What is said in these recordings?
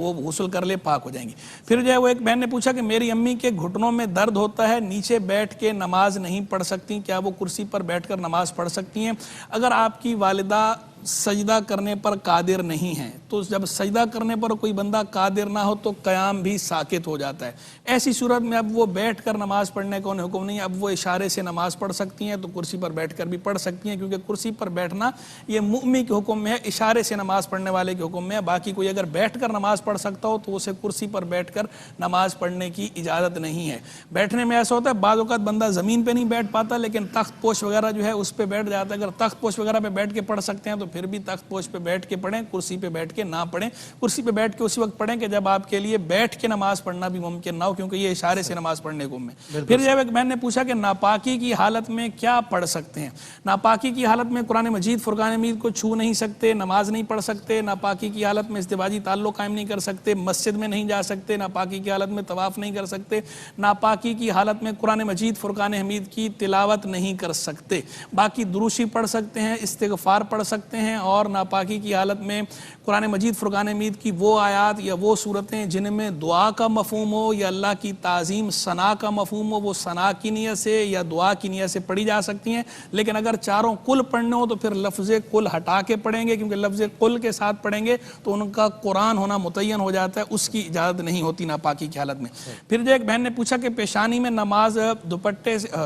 وہ غسل کر لے پاک ہو جائیں گی۔ پھر جو ہے وہ ایک بہن نے پوچھا کہ میری امی کے گھٹنوں میں درد ہوتا ہے، نیچے بیٹھ کے نماز نہیں پڑھ سکتی، کیا وہ کرسی پر بیٹھ کر نماز پڑھ سکتی ہیں؟ اگر آپ کی والدہ سجدہ کرنے پر قادر نہیں ہیں تو جب سجدہ کرنے پر کوئی بندہ قادر نہ ہو تو قیام بھی ساقط ہو جاتا ہے، ایسی صورت میں اب وہ بیٹھ کر نماز پڑھنے کا انہیں حکم نہیں ہے، اب وہ اشارے سے نماز پڑھ سکتی ہیں، تو کرسی پر بیٹھ کر بھی پڑھ سکتی ہیں، کیونکہ کرسی پر بیٹھنا یہ مؤمن کے حکم میں ہے، اشارے سے نماز پڑھنے والے کے حکم میں ہے۔ باقی کوئی اگر بیٹھ کر نماز پڑھ سکتا ہو تو اسے کرسی پر بیٹھ کر نماز پڑھنے کی اجازت نہیں ہے۔ بیٹھنے میں ایسا ہوتا ہے بعض اوقات بندہ زمین پہ نہیں بیٹھ پاتا لیکن تخت پوش وغیرہ جو ہے اس پہ بیٹھ جاتا ہے، اگر تخت پوش وغیرہ پہ بیٹھ کے پڑھ سکتے ہیں تو پھر بھی تخت پوش پہ بیٹھ کے پڑھیں، کرسی پہ بیٹھ کے نہ پڑھیں۔ کرسی پہ بیٹھ کے اسی وقت پڑھیں کہ جب آپ کے لیے بیٹھ کے نماز پڑھنا بھی ممکن نہ ہو، کیونکہ یہ اشارے سے نماز پڑھنے کو ہے۔ پھر جب ایک بہن نے پوچھا کہ ناپاکی کی حالت میں کیا پڑھ سکتے ہیں؟ ناپاکی کی حالت میں قرآن مجید فرقان حمید کو چھو نہیں سکتے، نماز نہیں پڑھ سکتے، ناپاکی کی حالت میں ازدواجی تعلق قائم نہیں کر سکتے، مسجد میں نہیں جا سکتے، ناپاکی کی حالت میں طواف نہیں کر سکتے، ناپاکی کی حالت میں قرآن مجید فرقان حمید کی تلاوت نہیں کر سکتے۔ باقی دروشی پڑھ سکتے ہیں، استغفار پڑھ سکتے ہیں، اور ناپاکی کی حالت میں قرآن مجید فرقان حمید کی وہ آیات یا وہ صورتیں جن میں دعا کا مفہوم ہو یا اللہ کی تعظیم ثنا کا مفہوم ہو، وہ ثنا کی نیت سے یا دعا کی نیت سے پڑھی جا سکتی ہیں۔ لیکن اگر چاروں کل پڑھنے ہو تو پھر لفظ کل ہٹا کے پڑھیں گے، کیونکہ لفظ کل کے ساتھ پڑھیں گے تو ان کا قرآن ہونا متعین ہو جاتا ہے، اس کی اجازت نہیں ہوتی ناپاکی کی حالت میں۔ پھر جو ایک بہن نے پوچھا کہ پیشانی میں نماز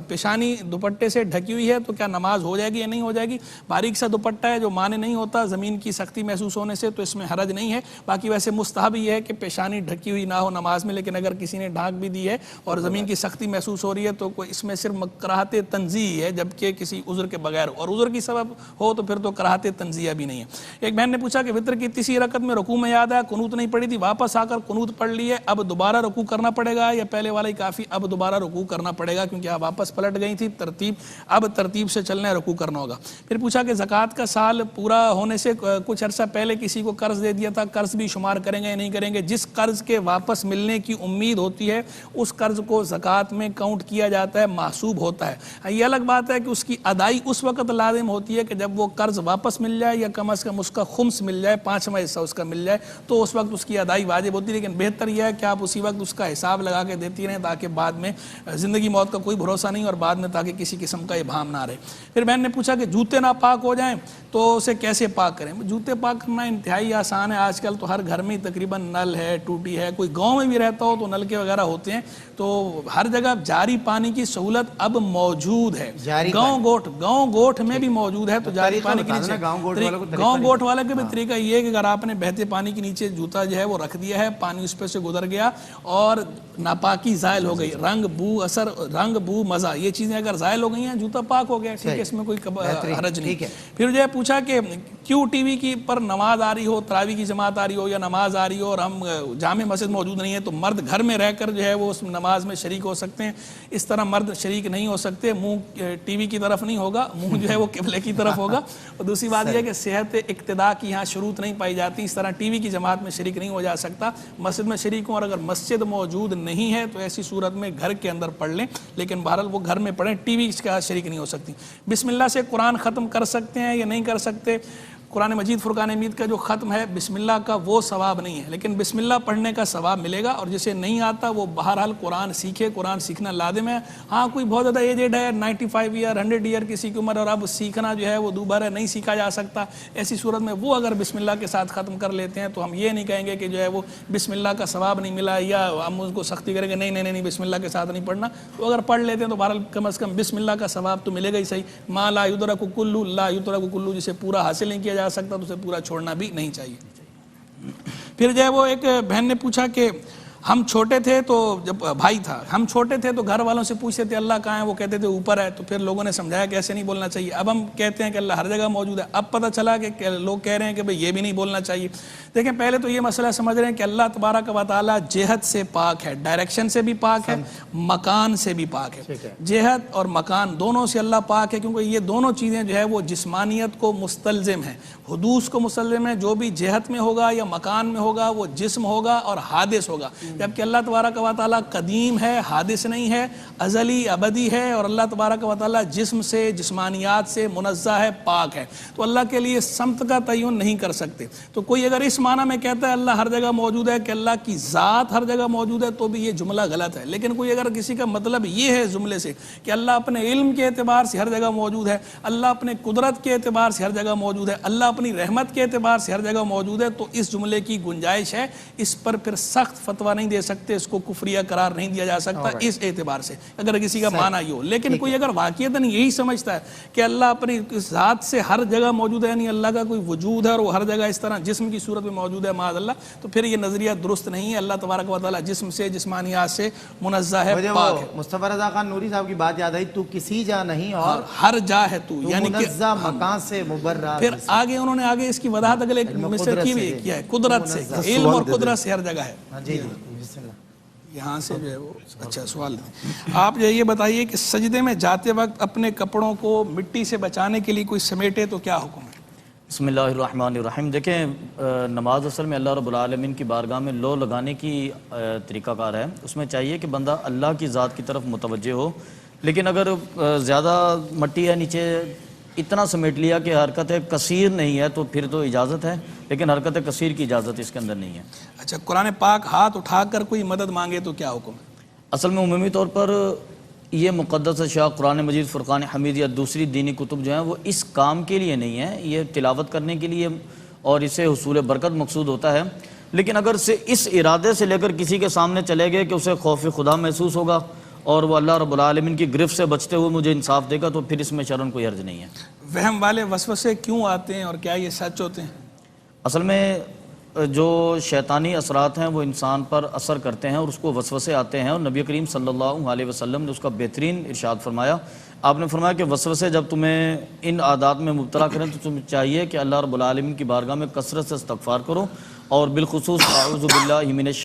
پیشانی دوپٹے سے ڈھکی ہوئی ہے تو کیا نماز ہو جائے گی یا نہیں ہو جائے گی؟ باریک سا دوپٹہ ہے جو مانے نہیں ہوتا زمین کی سختی محسوس ہونے سے، تو اس میں حرج نہیں ہے۔ باقی ویسے مستحب یہ ہے کہ پیشانی ڈھکی ہوئی نہ ہو نماز میں، لیکن اگر کسی نے ڈھانک بھی دی ہے اور زمین کی سختی محسوس ہو رہی ہے تو اس میں صرف کراہت تنزیہ ہے، جبکہ کسی عذر کے بغیر، اور عذر کی سبب ہو تو پھر تو کراہت تنزیہ بھی نہیں ہے۔ ایک بہن نے پوچھا کہ وتر کی تیسری رکعت میں رکوع میں یاد آیا قنوت نہیں پڑھی تھی، واپس آ کر قنوت پڑھ لی ہے، اب دوبارہ رکوع کرنا پڑے گا یا پہلے والا ہی کافی؟ اب دوبارہ رکوع کرنا پڑے گا، کیونکہ آپ واپس پلٹ گئی تھی، اب ترتیب سے چلنا ہے، رکوع کرنا ہوگا۔ پھر پوچھا کہ زکوٰۃ کا سال پورا ہونے سے کچھ عرصہ پہلے کسی کو قرض دے دیا تھا، قرض بھی شمار کریں گے یا نہیں کریں گے؟ جس قرض کے واپس ملنے کی امید ہوتی ہے اس قرض کو زکوٰۃ میں کاؤنٹ کیا جاتا ہے، محسوب ہوتا ہے۔ یہ الگ بات ہے کہ اس کی ادائی اس وقت لازم ہوتی ہے کہ جب وہ قرض واپس مل جائے یا کم از کم اس کا خمس مل جائے، 5واں حصہ اس کا مل جائے، تو اس وقت اس کی ادائی واجب ہوتی ہے۔ لیکن بہتر یہ ہے کہ آپ اسی وقت اس کا حساب لگا کے دیتی رہیں، تاکہ بعد میں زندگی موت کا کوئی بھروسہ نہیں، اور بعد میں تاکہ کسی قسم کا ابہام نہ رہے۔ پھر بہن نے پوچھا کہ جوتے نہ پاک ہو جائیں تو اسے کیسے پاک کریں؟ جوتے پاک کرنا انتہائی آسان ہے، آج کل تو ہر گھر میں تقریباً نل ہے، ٹوٹی ہے، کوئی گاؤں میں بھی رہتا ہو تو نلکے وغیرہ ہوتے ہیں، تو ہر جگہ جاری پانی کی سہولت اب موجود ہے، گاؤں گوٹھ میں بھی موجود ہے، تو جاری پانی کے نیچے گاؤں گوٹھ والے کا بھی طریقہ یہ ہے کہ اگر آپ نے بہتے پانی کے نیچے جوتا جو ہے وہ رکھ دیا ہے، پانی اس پہ سے گزر گیا اور ناپاکی زائل ہو گئی، رنگ بو اثر، رنگ بو مزہ، یہ چیزیں اگر زائل ہو گئی ہیں جوتا پاک ہو گیا، ٹھیک ہے، اس میں کوئی حرج نہیں۔ پھر جو ہے پوچھا کہ کیوں ٹی وی کی پر نماز آ رہی ہو، تراویح کی جماعت آ رہی ہو یا نماز آ رہی ہو اور ہم جامع مسجد موجود نہیں ہے تو مرد گھر میں رہ کر جو ہے وہ اس نماز میں شریک ہو سکتے ہیں؟ اس طرح مرد شریک نہیں ہو سکتے، منہ ٹی وی کی طرف نہیں ہوگا، منہ جو ہے وہ قبلے کی طرف ہوگا۔ اور دوسری بات یہ ہے کہ صحت اقتداء کی یہاں شروط نہیں پائی جاتی، اس طرح ٹی وی کی جماعت میں شریک نہیں ہو جا سکتا، مسجد میں شریک ہوں، اور اگر مسجد موجود نہیں ہے تو ایسی صورت میں گھر کے اندر پڑھ لیں، لیکن بہرحال وہ گھر میں پڑھیں، ٹی وی کے ساتھ شریک نہیں ہو سکتی۔ بسم اللہ سے قرآن ختم کر سکتے ہیں یا نہیں کر سکتے؟ قرآن مجید فرقان حمید کا جو ختم ہے بسم اللہ کا وہ ثواب نہیں ہے، لیکن بسم اللہ پڑھنے کا ثواب ملے گا، اور جسے نہیں آتا وہ بہرحال قرآن سیکھے، قرآن سیکھنا لازم ہے۔ ہاں کوئی بہت زیادہ ایجڈ ہے، 95 ایئر 100 ایئر کسی کی عمر، اور اب سیکھنا جو ہے وہ دوبارہ نہیں سیکھا جا سکتا، ایسی صورت میں وہ اگر بسم اللہ کے ساتھ ختم کر لیتے ہیں تو ہم یہ نہیں کہیں گے کہ جو ہے وہ بسم اللہ کا ثواب نہیں ملا، یا ہم ان کو سختی کریں گے نہیں بسم اللہ کے ساتھ نہیں پڑھنا، تو اگر پڑھ لیتے ہیں تو بہرحال کم از کم بسم اللہ کا ثواب تو ملے گا ہی صحیح۔ ما لا یدرک کلہ لا یترک کلہ، جسے پورا حاصل نہیں کیا جا سکتا تو اسے پورا چھوڑنا بھی نہیں چاہیے۔ پھر جو ہے وہ ایک بہن نے پوچھا کہ ہم چھوٹے تھے تو جب بھائی تھا، ہم چھوٹے تھے تو گھر والوں سے پوچھتے تھے اللہ کہاں ہے، وہ کہتے تھے اوپر ہے، تو پھر لوگوں نے سمجھایا کہ ایسے نہیں بولنا چاہیے، اب ہم کہتے ہیں کہ اللہ ہر جگہ موجود ہے، اب پتہ چلا کہ لوگ کہہ رہے ہیں کہ بھئی یہ بھی نہیں بولنا چاہیے۔ دیکھیں پہلے تو یہ مسئلہ سمجھ رہے ہیں کہ اللہ تبارک و تعالیٰ جہت سے پاک ہے، ڈائریکشن سے بھی پاک ہے، مکان سے بھی پاک ہے، جہت اور مکان دونوں سے اللہ پاک ہے، کیونکہ یہ دونوں چیزیں جو ہے وہ جسمانیت کو مستلزم ہیں، حدوث کو مستلزم ہے، جو بھی جہت میں ہوگا یا مکان میں ہوگا وہ جسم ہوگا اور حادث ہوگا۔ جبکہ اللہ تبارک و تعالیٰ قدیم ہے، حادث نہیں ہے، ازلی ابدی ہے، اور اللہ تبارک و تعالیٰ جسم سے، جسمانیات سے منزہ ہے، پاک ہے، تو اللہ کے لیے سمت کا تعین نہیں کر سکتے۔ تو کوئی اگر اس معنی میں کہتا ہے اللہ ہر جگہ موجود ہے کہ اللہ کی ذات ہر جگہ موجود ہے، تو بھی یہ جملہ غلط ہے۔ لیکن کوئی اگر کسی کا مطلب یہ ہے جملے سے کہ اللہ اپنے علم کے اعتبار سے ہر جگہ موجود ہے، اللہ اپنے قدرت کے اعتبار سے ہر جگہ موجود ہے، اللہ اپنی رحمت کے اعتبار سے ہر جگہ موجود ہے، تو اس جملے کی گنجائش ہے، اس پر پھر سخت فتویٰ نہیں دے سکتے، اس کو کفریہ قرار نہیں دیا جا سکتا اس اعتبار سے اگر کسی کا معنی یہ ہو۔ لیکن کوئی اگر واقعتاً یہی سمجھتا ہے کہ اللہ اپنی ذات سے ہر جگہ موجود ہے، یعنی اللہ کا کوئی وجود ہے اور وہ ہر جگہ اس طرح جسم کی صورت میں موجود ہے معاذ اللہ، تو پھر یہ نظریہ درست نہیں ہے۔ اللہ تبارک و تعالیٰ جسم سے، جسمانیات سے منزہ ہے، پاک ہے۔ مصطفیٰ رضا خان نوری صاحب کی بات یاد آئی، تو کسی جا نہیں اور ہر جا ہے تو، یعنی کہ منزہ مکان سے مبرہ۔ پھر آگے انہوں نے آگے اس کی وضاحت اگلے مصر کی بھی کیا ہے، قدرت سے، علم اور قدرت سے ہر جگہ ہے۔ جی بسم اللہ۔ یہاں سے جو ہے وہ اچھا سوال ہے، آپ یہ بتائیے کہ سجدے میں جاتے وقت اپنے کپڑوں کو مٹی سے بچانے کے لیے کوئی سمیٹے تو کیا حکم ہے؟ بسم اللہ الرحمن الرحیم۔ دیکھیں نماز اصل میں اللہ رب العالمین کی بارگاہ میں لو لگانے کی طریقہ کار ہے، اس میں چاہیے کہ بندہ اللہ کی ذات کی طرف متوجہ ہو، لیکن اگر زیادہ مٹی ہے نیچے اتنا سمیٹ لیا کہ حرکت کثیر نہیں ہے تو پھر تو اجازت ہے، لیکن حرکت کثیر کی اجازت اس کے اندر نہیں ہے۔ اچھا، قرآن پاک ہاتھ اٹھا کر کوئی مدد مانگے تو کیا حکم ہے؟ اصل میں عمومی طور پر یہ مقدس اشیاء قرآن مجید، فرقان حمید یا دوسری دینی کتب جو ہیں وہ اس کام کے لیے نہیں ہیں، یہ تلاوت کرنے کے لیے اور اسے حصول برکت مقصود ہوتا ہے، لیکن اگر اس ارادے سے لے کر کسی کے سامنے چلے گئے کہ اسے خوف خدا محسوس ہوگا اور وہ اللہ رب العالمین کی گرفت سے بچتے ہوئے مجھے انصاف دے گا، تو پھر اس میں شرعاً کوئی حرج نہیں ہے۔ وہم والے وسوسے کیوں آتے ہیں اور کیا یہ سچ ہوتے ہیں؟ اصل میں جو شیطانی اثرات ہیں وہ انسان پر اثر کرتے ہیں اور اس کو وسوسے آتے ہیں، اور نبی کریم صلی اللہ علیہ وسلم نے اس کا بہترین ارشاد فرمایا۔ آپ نے فرمایا کہ وسوسے جب تمہیں ان عادات میں مبتلا کریں تو تمہیں چاہیے کہ اللہ رب العالمین کی بارگاہ میں کثرت سے استغفار کرو، اور بالخصوص اعوذ باللہ من